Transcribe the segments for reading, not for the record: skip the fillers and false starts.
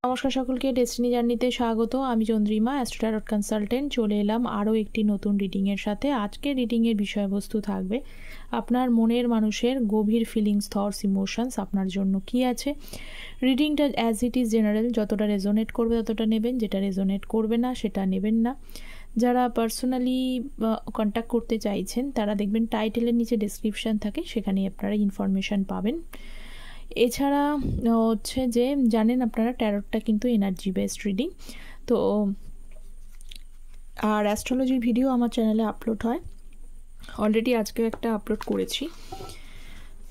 নমস্কার সকলকে, ডেস্টিনি জার্নিতে স্বাগত। আমি চন্দ্রিমা, অ্যাস্ট্রো ট্যারট কনসালটেন্ট। চলে এলাম আরও একটি নতুন রিডিংয়ের সাথে। আজকের রিডিংয়ের বিষয়বস্তু থাকবে আপনার মনের মানুষের গভীর ফিলিংস, থটস, ইমোশনস আপনার জন্য কী আছে। রিডিংটা অ্যাজ ইট ইজ জেনারেল, যতটা রেজোনেট করবে ততটা নেবেন, যেটা রেজোনেট করবে না সেটা নেবেন না। যারা পার্সোনালি কন্ট্যাক্ট করতে চাইছেন তারা দেখবেন টাইটেলের নিচে ডেসক্রিপশান থাকে, সেখানে আপনারা ইনফরমেশান পাবেন। এছাড়া হচ্ছে যে জানেন আপনারা ট্যারটটা কিন্তু এনার্জি বেসড রিডিং, তো আর অ্যাস্ট্রোলজির ভিডিও আমার চ্যানেলে আপলোড হয়। অলরেডি আজকে একটা আপলোড করেছি।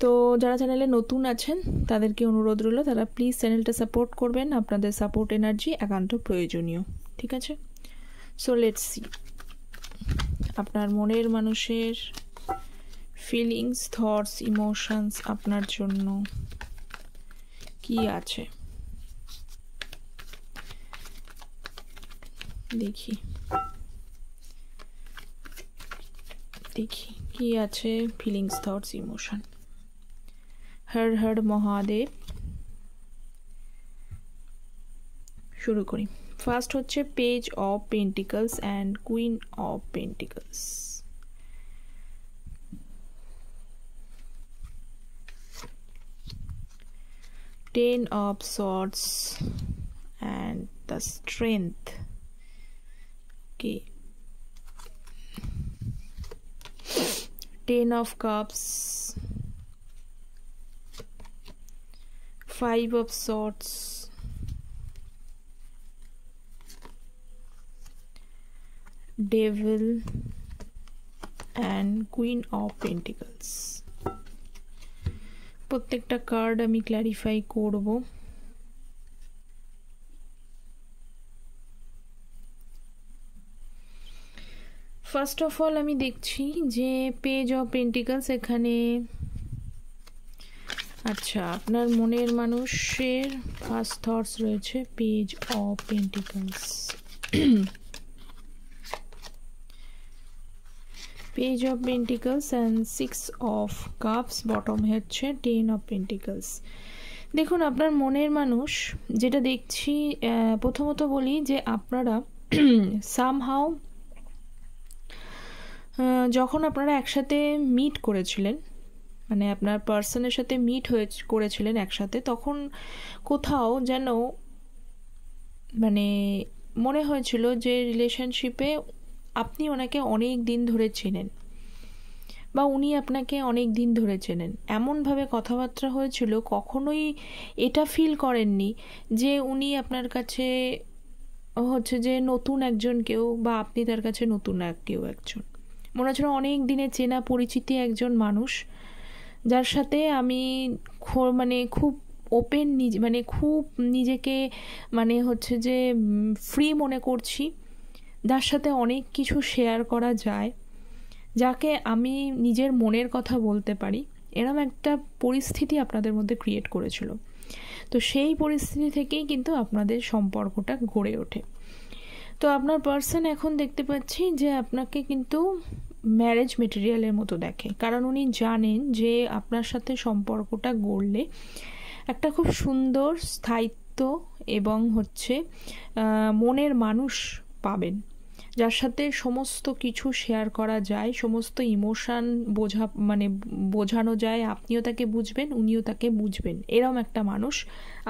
তো যারা চ্যানেলে নতুন আছেন তাদেরকে অনুরোধ রইল, তারা প্লিজ চ্যানেলটা সাপোর্ট করবেন। আপনাদের সাপোর্ট এনার্জি একান্ত প্রয়োজনীয়, ঠিক আছে? সো লেটস সি আপনার মনের মানুষের ফিলিংস, থটস, ইমোশনস আপনার জন্য কি আছে দেখি কি আছে feelings, thoughts, emotion. Har Har Mahadev. শুরু করি। ফার্স্ট হচ্ছে page of pentacles and queen of pentacles. Ten of Swords and the Strength. Okay. Ten of Cups. Five of Swords. Devil and Queen of Pentacles. প্রত্যেকটা কার্ড আমি ক্ল্যারিফাই করব। First of all আমি দেখছি যে page of pentacles এখানে, আচ্ছা আপনার মনের মানুষের ফার্স্ট থটস রয়েছে page of pentacles, page of pentacles and six of cups, bottom হচ্ছে টেন অফ পেন্টিকলস। দেখুন আপনার মনের মানুষ, যেটা দেখছি প্রথমত বলি যে আপনারা সামহাউ যখন আপনারা একসাথে মিট করেছিলেন, মানে আপনার পার্সনের সাথে মিট করেছিলেন একসাথে, তখন কোথাও যেন মানে মনে হয়েছিল যে রিলেশনশিপে আপনি ওনাকে অনেক দিন ধরে চেনেন বা উনি আপনাকে অনেক দিন ধরে চেনেন। এমনভাবে কথাবার্তা হয়েছিল, কখনোই এটা ফিল করেননি যে উনি আপনার কাছে হচ্ছে যে নতুন একজন কেউ বা আপনি তার কাছে নতুন কেউ একজন। মনে হচ্ছিল অনেক দিনের চেনা পরিচিতি একজন মানুষ, যার সাথে আমি মানে খুব ওপেন, মানে খুব নিজেকে মানে হচ্ছে যে ফ্রি মনে করছি, যার সাথে অনেক কিছু শেয়ার করা যায়, যাকে আমি নিজের মনের কথা বলতে পারি, এরকম একটা পরিস্থিতি আপনাদের মধ্যে ক্রিয়েট করেছিল। তো সেই পরিস্থিতি থেকেই কিন্তু আপনাদের সম্পর্কটা গড়ে ওঠে। তো আপনার পার্সন এখন দেখতে পাচ্ছি যে আপনাকে কিন্তু ম্যারেজ মেটেরিয়ালের মতো দেখে, কারণ উনি জানেন যে আপনার সাথে সম্পর্কটা গড়লে একটা খুব সুন্দর স্থায়িত্ব এবং হচ্ছে মনের মানুষ পাবেন, যার সাথে সমস্ত কিছু শেয়ার করা যায়, সমস্ত ইমোশান বোঝানো যায়, আপনিও তাকে বুঝবেন, উনিও তাকে বুঝবেন। এরম একটা মানুষ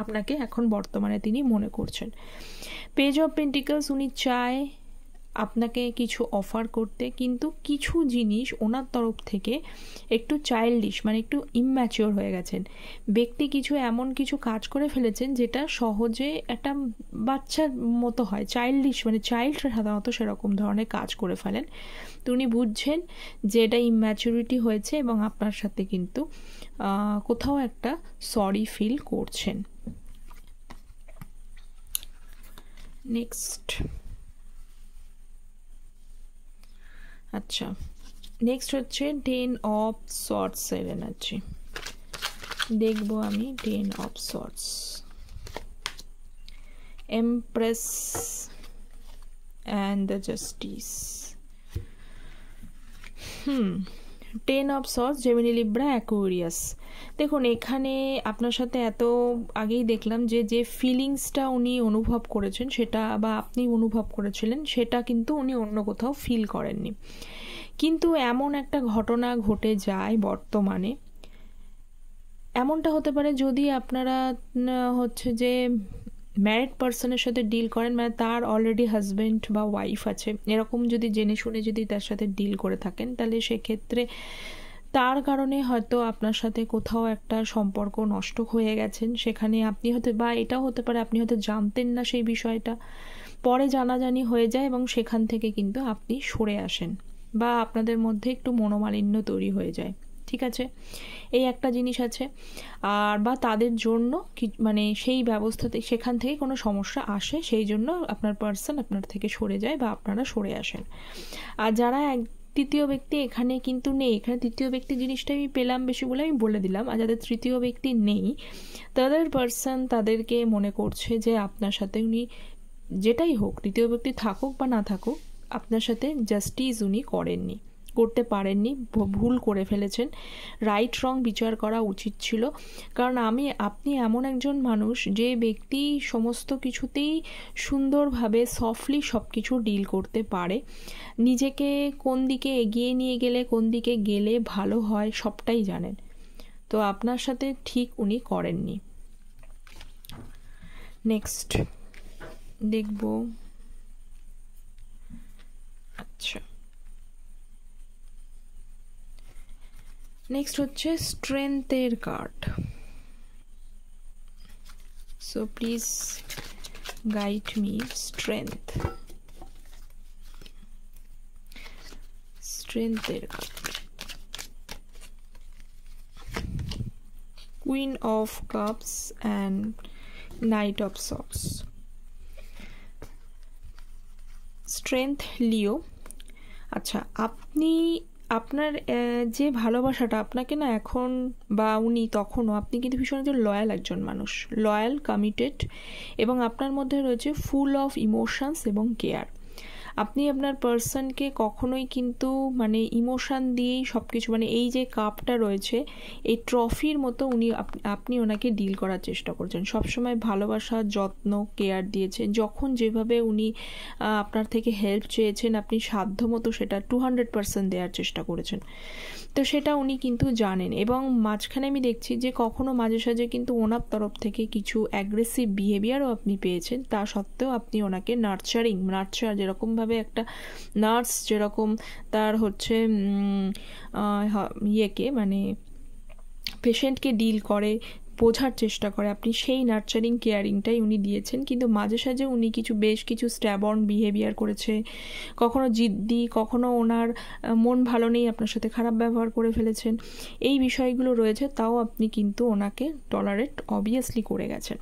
আপনাকে এখন বর্তমানে তিনি মনে করছেন। পেজ অফ পেন্টিকলস, উনি চায় আপনাকে কিছু অফার করতে, কিন্তু কিছু জিনিস ওনার তরফ থেকে একটু চাইল্ডিশ, মানে একটু ইম্যাচিওর হয়ে গেছেন। ব্যক্তি কিছু এমন কিছু কাজ করে ফেলেছেন যেটা সহজে একটা বাচ্চার মতো হয়, চাইল্ডিশ, মানে চাইল্ড সাধারণত সেরকম ধরনের কাজ করে ফেলেন। তো উনি বুঝছেন যে এটা ইম্যাচুরিটি হয়েছে এবং আপনার সাথে কিন্তু কোথাও একটা সরি ফিল করছেন। নেক্সট, আচ্ছা নেক্সট হচ্ছে টেন অফ সর্টসের এনার্জি দেখব আমি। Ten of sorts, empress and the justice. Ten of sorts, Gemini, Libra, Aquarius. দেখুন এখানে আপনার সাথে এত আগেই দেখলাম যে যে ফিলিংসটা উনি অনুভব করেছেন সেটা, বা আপনি অনুভব করেছিলেন সেটা কিন্তু উনি অন্য কোথাও ফিল করেননি। কিন্তু এমন একটা ঘটনা ঘটে যায় বর্তমানে, এমনটা হতে পারে যদি আপনারা হচ্ছে যে ম্যারিড পার্সনের সাথে ডিল করেন, মানে তার অলরেডি হাজব্যান্ড বা ওয়াইফ আছে, এরকম যদি জেনে শুনে যদি তার সাথে ডিল করে থাকেন, তাহলে সেক্ষেত্রে তার কারণে হয়তো আপনার সাথে কোথাও একটা সম্পর্ক নষ্ট হয়ে গেছেন। সেখানে আপনি হয়তো, বা এটাও হতে পারে আপনি হয়তো জানতেন না সেই বিষয়টা, পরে জানাজানি হয়ে যায় এবং সেখান থেকে কিন্তু আপনি সরে আসেন, বা আপনাদের মধ্যে একটু মনোমালিন্য তৈরি হয়ে যায়। ঠিক আছে, এই একটা জিনিস আছে। আর বা তাদের জন্য মানে সেই ব্যবস্থাতে সেখান থেকে কোনো সমস্যা আসে, সেই জন্য আপনার পার্সন আপনার থেকে সরে যায় বা আপনারা সরে আসেন। আর যারা তৃতীয় ব্যক্তি এখানে কিন্তু নেই, এখানে তৃতীয় ব্যক্তি জিনিসটা আমি পেলাম বেশি বলে আমি বলে দিলাম। আর যাদের তৃতীয় ব্যক্তি নেই, তাদের পার্সন তাদেরকে মনে করছে যে আপনার সাথে উনি যেটাই হোক, তৃতীয় ব্যক্তি থাকুক বা না থাকুক, আপনার সাথে জাস্টিস উনি করেননি, করতে পারেননি, ভুল করে ফেলেছেন। রাইট রং বিচার করা উচিত ছিল, কারণ আপনি এমন একজন মানুষ যে ব্যক্তি সমস্ত কিছুতেই সুন্দরভাবে সফটলি সব কিছু ডিল করতে পারে, নিজেকে কোন দিকে এগিয়ে নিয়ে গেলে কোন দিকে গেলে ভালো হয় সবটাই জানেন। তো আপনার সাথে ঠিক উনি করেননি। নেক্সট দেখব, আচ্ছা নেক্সট হচ্ছে স্ট্রেংথের card. So please guide me স্ট্রেংথের card. Queen of cups and knight of swords. Strength Leo. আচ্ছা, আপনার যে ভালোবাসাটা আপনাকে না এখন বা উনি তখনও, আপনি কিন্তু ভীষণ একজন লয়াল একজন মানুষ, লয়াল, কমিটেড, এবং আপনার মধ্যে রয়েছে ফুল অফ ইমোশনস এবং কেয়ার। আপনি আপনার পার্সনকে কখনোই কিন্তু মানে ইমোশান দিয়েই সব কিছু, মানে এই যে কাপটা রয়েছে এই ট্রফির মতো আপনি ওনাকে ডিল করার চেষ্টা করছেন। সবসময় ভালোবাসা, যত্ন, কেয়ার দিয়েছেন। যখন যেভাবে উনি আপনার থেকে হেল্প চেয়েছেন, আপনি সাধ্য মতো সেটা 200% দেওয়ার চেষ্টা করেছেন। তো সেটা উনি কিন্তু জানেন। এবং মাঝখানে আমি দেখছি যে কখনো মাঝে সাঝে কিন্তু ওনার তরফ থেকে কিছু অ্যাগ্রেসিভ বিহেভিয়ারও আপনি পেয়েছেন, তা সত্ত্বেও আপনি ওনাকে নার্চার যেরকমভাবে একটা নার্স যেরকম তার হচ্ছে মানে পেশেন্টকে ডিল করে, বোঝার চেষ্টা করে, আপনি সেই নার্চারিং কেয়ারিংটাই উনি দিয়েছেন। কিন্তু মাঝে সাঝে উনি বেশ কিছু স্ট্যাবর্ন বিহেভিয়ার করেছে, কখনো জিদ্দি, কখনো ওনার মন ভালো নেই আপনার সাথে খারাপ ব্যবহার করে ফেলেছেন। এই বিষয়গুলো রয়েছে, তাও আপনি কিন্তু ওনাকে টলারেট অবভিয়াসলি করে গেছেন।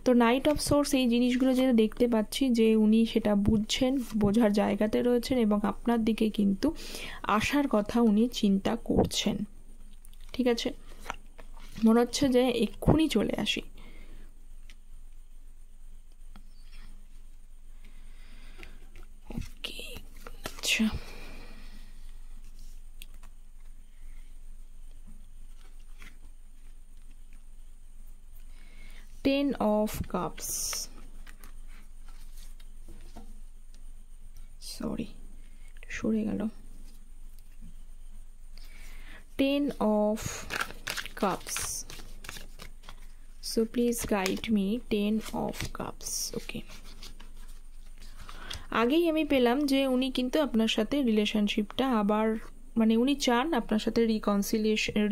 তো নাইট অফ সোর্স এই জিনিসগুলো যেটা দেখতে পাচ্ছি যে উনি সেটা বুঝছেন, বোঝার জায়গাতে রয়েছেন, এবং আপনার দিকে কিন্তু আসার কথা উনি চিন্তা করছেন। ঠিক আছে, মনে হচ্ছে যে এক্ষুনি চলে আসি। ওকে, আচ্ছা, টেন অফ কাপস, সরি সরে গেল। Ten of cups, so please guide me, 10 of cups. ওকে, আগেই আমি পেলাম যে উনি কিন্তু আপনার সাথে রিলেশনশিপটা আবার, মানে উনি চান আপনার সাথে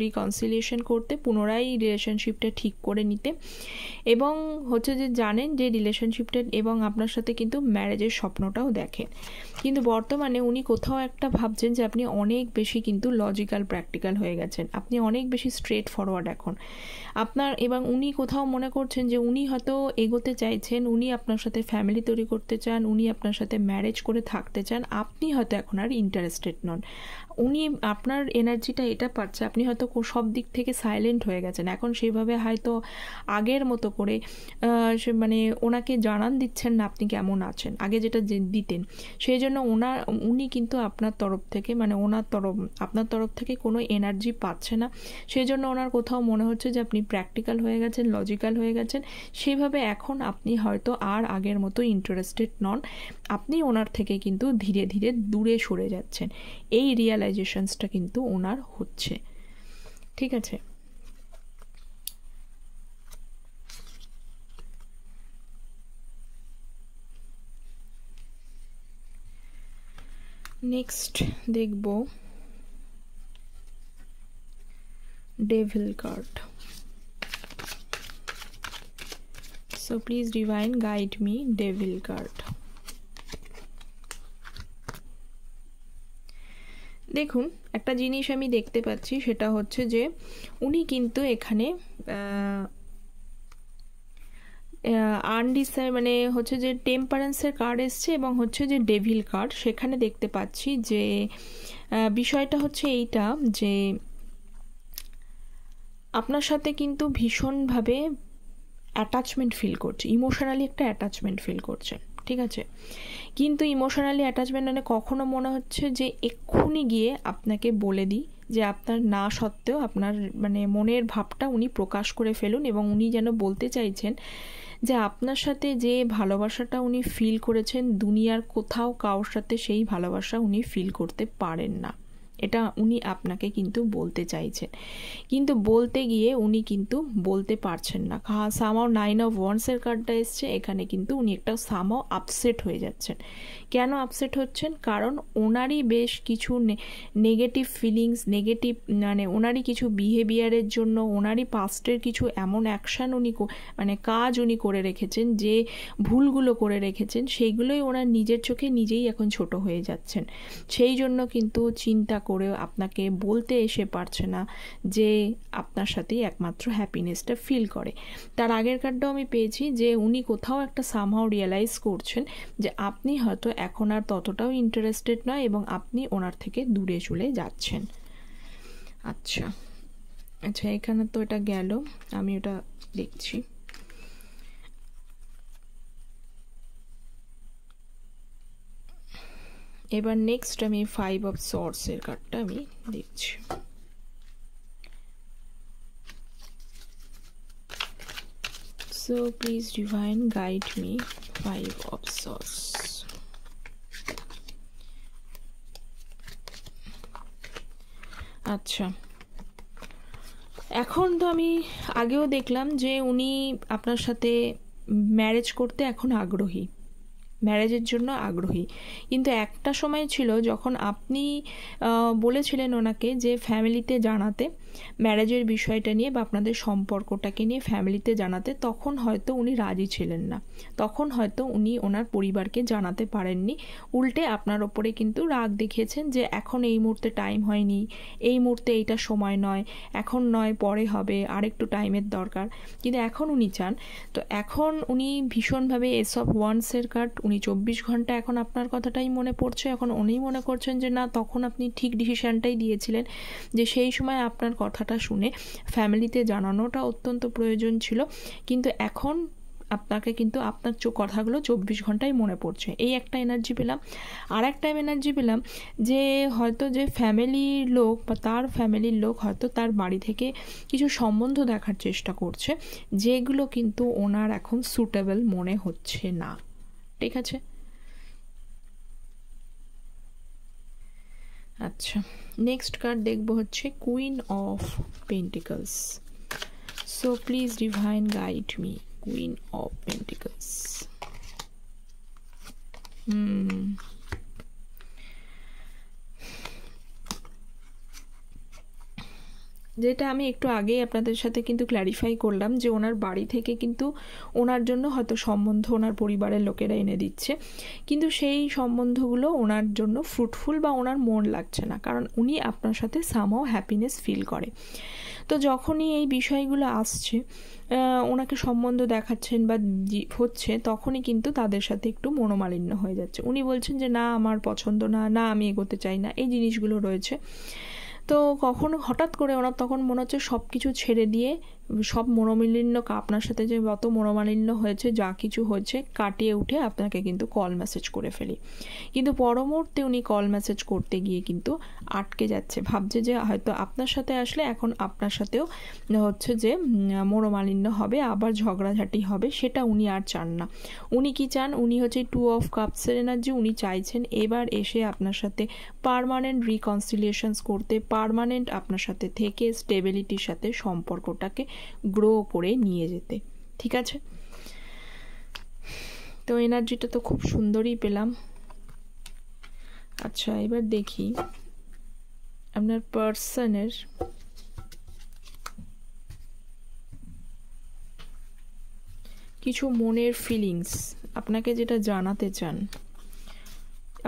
রিকনসিলিয়েশন করতে, পুনরায় রিলেশনশিপটা ঠিক করে নিতে, এবং হচ্ছে যে জানেন যে রিলেশনশিপটা এবং আপনার সাথে কিন্তু ম্যারেজের স্বপ্নটাও দেখেন। কিন্তু বর্তমানে উনি কোথাও একটা ভাবছেন যে আপনি অনেক বেশি কিন্তু লজিক্যাল, প্র্যাকটিক্যাল হয়ে গেছেন, আপনি অনেক বেশি স্ট্রেট ফরওয়ার্ড এখন আপনার, এবং উনি কোথাও মনে করছেন যে উনি হয়তো এগোতে চাইছেন, উনি আপনার সাথে ফ্যামিলি তৈরি করতে চান, উনি আপনার সাথে ম্যারেজ করে থাকতে চান, আপনি হয়তো এখন আর ইন্টারেস্টেড নন। উনি আপনার এনার্জিটা এটা পাচ্ছে, আপনি হয়তো সব দিক থেকে সাইলেন্ট হয়ে গেছেন, এখন সেইভাবে হয়তো আগের মতো করে সে মানে ওনাকে জানান দিচ্ছেন না আপনি কেমন আছেন, আগে যেটা দিতেন। সেই জন্য উনি কিন্তু আপনার তরফ থেকে মানে আপনার তরফ থেকে কোনো এনার্জি পাচ্ছে না। সেই জন্য ওনার কোথাও মনে হচ্ছে যে আপনি প্র্যাকটিক্যাল হয়ে গেছেন, লজিক্যাল হয়ে গেছেন, সেইভাবে এখন আপনি হয়তো আর আগের মতো ইন্টারেস্টেড নন, আপনি ওনার থেকে কিন্তু ধীরে ধীরে দূরে সরে যাচ্ছেন। এই রিয়েলাইজেশনসটা কিন্তু ওনার হচ্ছে, ঠিক আছে? নেক্সট দেখব devil card. So please divine guide me devil card. দেখুন, একটা জিনিস আমি দেখতে পাচ্ছি, সেটা হচ্ছে যে উনি কিন্তু এখানে মানে হচ্ছে যে টেম্পারেন্সের কার্ড এসছে এবং হচ্ছে যে ডেভিল কার্ড, সেখানে দেখতে পাচ্ছি যে বিষয়টা হচ্ছে এইটা যে আপনার সাথে কিন্তু ভীষণভাবে অ্যাটাচমেন্ট ফিল করছে, ইমোশনালি একটা অ্যাটাচমেন্ট ফিল করছে, ঠিক আছে? কিন্তু ইমোশনালি অ্যাটাচমেন্ট মানে কখনো মনে হচ্ছে যে এক্ষুনি গিয়ে আপনাকে বলে দিই, যে আপনার না সত্ত্বেও আপনার মানে মনের ভাবটা উনি প্রকাশ করে ফেলুন, এবং উনি যেন বলতে চাইছেন যে আপনার সাথে যে ভালোবাসাটা উনি ফিল করেছেন, দুনিয়ার কোথাও কারোর সাথে সেই ভালোবাসা উনি ফিল করতে পারেন না, এটা উনি আপনাকে কিন্তু বলতে চাইছেন। কিন্তু বলতে গিয়ে উনি কিন্তু বলতে পারছেন না। সামাও 9 অফ ওয়ান্ডসের কার্ডটা এসছে, এখানে কিন্তু উনি একটা সামাও আপসেট হয়ে যাচ্ছেন। কেন আপসেট হচ্ছেন? কারণ ওনারই বেশ কিছু নেগেটিভ ফিলিংস, নেগেটিভ মানে ওনারই কিছু বিহেভিয়ারের জন্য, ওনারই পাস্টের কিছু এমন অ্যাকশান উনি মানে কাজ উনি করে রেখেছেন, যে ভুলগুলো করে রেখেছেন, সেইগুলোই ওনার নিজের চোখে নিজেই এখন ছোট হয়ে যাচ্ছেন। সেই জন্য কিন্তু চিন্তা করেও আপনাকে বলতে এসে পারছে না যে আপনার সাথেই একমাত্র হ্যাপিনেসটা ফিল করে। তার আগের কার্ডটাও আমি পেয়েছি যে উনি কোথাও একটা সামহাও রিয়েলাইজ করছেন যে আপনি হয়তো এখন আর ততটাও ইন্টারেস্টেড নয় এবং আপনি ওনার থেকে দূরে চলে যাচ্ছেন। আচ্ছা আচ্ছা, এখানে তো এটা গেল, আমি ওটা দেখছি। এবার নেক্সট আমি 5 অফ সর্ডসের কার্ডটা আমি দেখছি। So please divine guide me 5 of swords. আচ্ছা, এখন তো আমি আগেও দেখলাম যে উনি আপনার সাথে ম্যারেজ করতে এখন আগ্রহী, ম্যারেজের জন্য আগ্রহী। কিন্তু একটা সময় ছিল যখন আপনি বলেছিলেন ওনাকে যে ফ্যামিলিতে জানাতে ম্যারেজের বিষয়টা নিয়ে বা আপনাদের সম্পর্কটাকে নিয়ে ফ্যামিলিতে জানাতে, তখন হয়তো উনি রাজি ছিলেন না, তখন হয়তো উনি ওনার পরিবারকে জানাতে পারেননি, উল্টে আপনার ওপরে কিন্তু রাগ দেখিয়েছেন যে এখন এই মুহূর্তে টাইম হয়নি, এই মুহূর্তে এইটা সময় নয়, এখন নয় পরে হবে, আরেকটু টাইমের দরকার। কিন্তু এখন উনি চান, তো এখন উনি ভীষণভাবে এস অফ ওয়ান্ডসের কার্ড, উনি 24 ঘন্টা এখন আপনার কথাটাই মনে পড়ছে, এখন উনিই মনে করছেন যে না, তখন আপনি ঠিক ডিসিশানটাই দিয়েছিলেন, যে সেই সময় আপনার কথাটা শুনে ফ্যামিলিতে জানানোটা অত্যন্ত প্রয়োজন ছিল, কিন্তু এখন আপনাকে কিন্তু আপনার কথাগুলো 24 ঘন্টায় মনে পড়ছে। এই একটা এনার্জি পেলাম। আর একটা এনার্জি পেলাম যে হয়তো যে ফ্যামিলির লোক বা তার ফ্যামিলির লোক হয়তো তার বাড়ি থেকে কিছু সম্বন্ধ দেখার চেষ্টা করছে, যেগুলো কিন্তু ওনার এখন সুটেবল মনে হচ্ছে না, ঠিক আছে? আচ্ছা, নেক্সট কার্ড দেখবো হচ্ছে queen of pentacles. So please divine guide me queen of pentacles. যেটা আমি একটু আগেই আপনাদের সাথে কিন্তু ক্ল্যারিফাই করলাম যে ওনার বাড়ি থেকে কিন্তু ওনার জন্য হয়তো সম্বন্ধ ওনার পরিবারের লোকেরা এনে দিচ্ছে, কিন্তু সেই সম্বন্ধগুলো ওনার জন্য ফ্রুটফুল বা ওনার মন লাগছে না, কারণ উনি আপনার সাথে সামহাও হ্যাপিনেস ফিল করে। তো যখনই এই বিষয়গুলো আসছে, ওনাকে সম্বন্ধ দেখাচ্ছেন বা হচ্ছে, তখনই কিন্তু তাদের সাথে একটু মনোমালিন্য হয়ে যাচ্ছে। উনি বলছেন যে না আমার পছন্দ না, না আমি এগোতে চাই না, এই জিনিসগুলো রয়েছে। তো কখনো হঠাৎ করে ওনার তখন মনে হচ্ছে সব কিছু ছেড়ে দিয়ে সব মনোমালিন্য, আপনার সাথে যে যত মনোমালিন্য হয়েছে, যা কিছু হয়েছে কাটিয়ে উঠে আপনাকে কিন্তু কল মেসেজ করে ফেলি। কিন্তু পরমুহূর্তে উনি কল মেসেজ করতে গিয়ে কিন্তু আটকে যাচ্ছে, ভাবছে যে হয়তো আপনার সাথে আসলে এখন আপনার সাথেও হচ্ছে যে মনোমালিন্য হবে, আবার ঝগড়াঝাটি হবে, সেটা উনি আর চান না। উনি কি চান? উনি হচ্ছে 2 অফ কাপসের এনার্জি। উনি চাইছেন এবার এসে আপনার সাথে পার্মানেন্ট রিকনসিলিয়েশনস করতে, পার্মানেন্ট আপনার সাথে থেকে স্টেবিলিটির সাথে সম্পর্কটাকে গ্রো করে নিয়ে যেতে। ঠিক আছে, তো এনার্জিটা তো খুব সুন্দরই পেলাম। আচ্ছা, এবার দেখি আপনার পার্সনের কিছু মনের ফিলিংস আপনাকে যেটা জানাতে চান।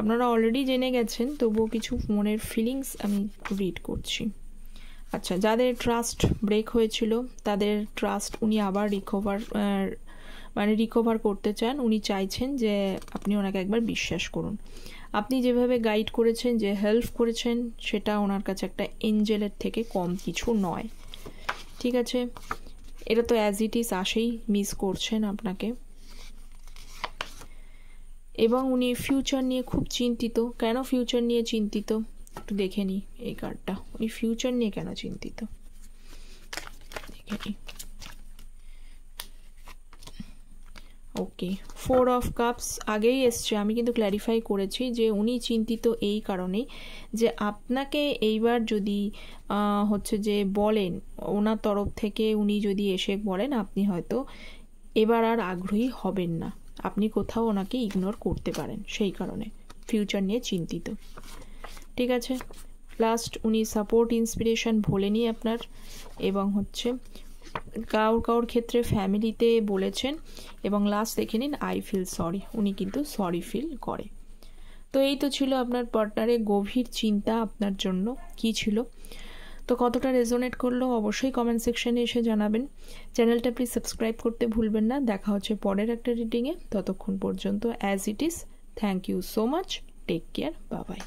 আপনারা অলরেডি জেনে গেছেন, তবুও কিছু মনের ফিলিংস আমি রিড করছি। আচ্ছা, যাদের ট্রাস্ট ব্রেক হয়েছিল তাদের ট্রাস্ট উনি আবার রিকভার করতে চান। উনি চাইছেন যে আপনি ওনাকে একবার বিশ্বাস করুন। আপনি যেভাবে গাইড করেছেন, যে হেল্প করেছেন, সেটা ওনার কাছে একটা এঞ্জেলের থেকে কম কিছু নয়। ঠিক আছে, এটা তো অ্যাজ ইট ইজ আসেই, মিস করছেন আপনাকে। এবং উনি ফিউচার নিয়ে খুব চিন্তিত। কেন ফিউচার নিয়ে চিন্তিত একটু দেখে নিই এই কার্ডটা। উনি ফিউচার নিয়ে কেন চিন্তিত দেখে নিই। ওকে, 4 অফ কাপস আগেই এসছে, আমি কিন্তু ক্ল্যারিফাই করেছি যে উনি চিন্তিত এই কারণেই যে আপনাকে এইবার যদি হচ্ছে যে বলেন ওনার তরফ থেকে, উনি যদি এসে বলেন, আপনি হয়তো এবার আর আগ্রহী হবেন না, আপনি কোথাও ওনাকে ইগনোর করতে পারেন, সেই কারণে ফিউচার নিয়ে চিন্তিত। ঠিক আছে, লাস্ট উনি সাপোর্ট ইন্সপিরেশন ভোলেনি আপনার, এবং হচ্ছে কারোর ক্ষেত্রে ফ্যামিলিতে বলেছেন, এবং লাস্ট দেখে নিন আই ফিল সরি, উনি কিন্তু সরি ফিল করে। তো এই তো ছিল আপনার পার্টনারের গভীর চিন্তা আপনার জন্য কি ছিল। তো কতটা রেজোনেট করলো অবশ্যই কমেন্ট সেকশনে এসে জানাবেন। চ্যানেলটা প্লিজ সাবস্ক্রাইব করতে ভুলবেন না। দেখা হচ্ছে পরের একটা রিডিংয়ে, ততক্ষণ পর্যন্ত as it is. Thank you so much, take care, bye by.